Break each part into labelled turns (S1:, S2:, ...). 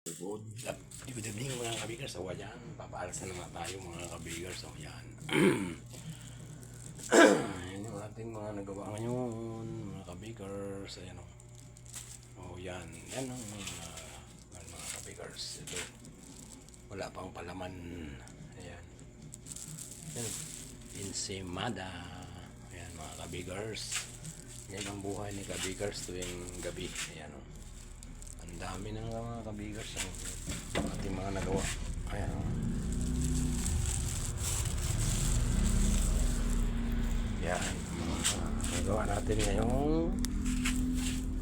S1: Good evening mga kabigers. So yan, papaalas na naman tayo mga kabigers. So yan. Yan yung ating mga nagawa ngayon mga kabigers. Ayan o. Oh, yan. Yan ang mga kabigers. Ito. Wala pang palaman. Ayan. Yan. Ensimada. Ayan mga kabigers. Yan ang buhay ni kabigers tuwing gabi. Ayan o. Ang dami ng mga kabigers ang ating mga nagawa. Ayan. Yan. Nagawa natin ngayong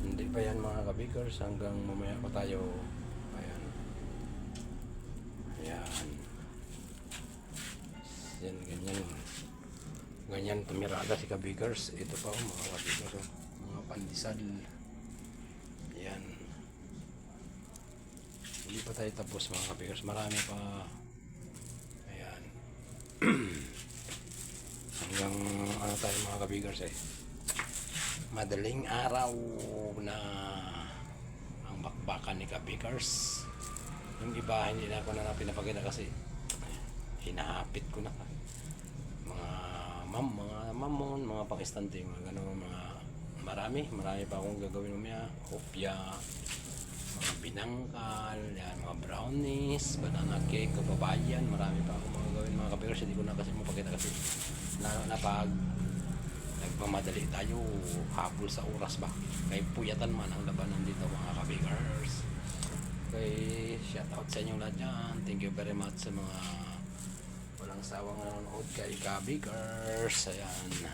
S1: hindi pa yan mga kabigers hanggang mamaya pa tayo. Ayan. Ayan. Yan, ganyan. Ganyan tumirada si kabigers. Ito pa mga kabigers. Mga pandesal. Yan. Hindi pa tayo tapos mga kabigers. Marami pa. Ayan. Hanggang ano tayo mga kabigers eh. Madaling araw na ang bakbakan ni kabigers. Yung iba hindi na ako na pinapakita kasi hinahapit ko na. Mga mamon, mga pakistante, mga gano'n, mga marami pa akong gagawin mamaya. Hopya, mga binangkal, yan, mga brownies, banana cake, kababayan, marami pa akong mga gawin mga kabigers. Hindi ko na kasi mapakita kasi na pag nagmamadali tayo, habol sa oras ba, kay puyatan man ang labanan dito mga kabigers. Okay, shout out sa inyo lahat dyan. Thank you very much sa mga walang sawang nanonood kay kabigers. Ayan,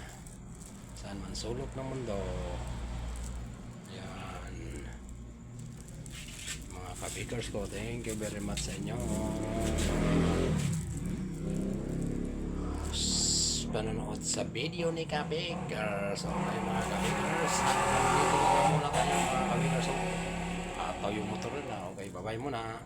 S1: saan man sulok ng mundo. Kabigers ko, thank you very much sa inyo panonood sa video ni kabigers. Okay mga kabigers, dito na muna tayo mga kabigers. Ataw yung motor na. Okay, bye bye muna.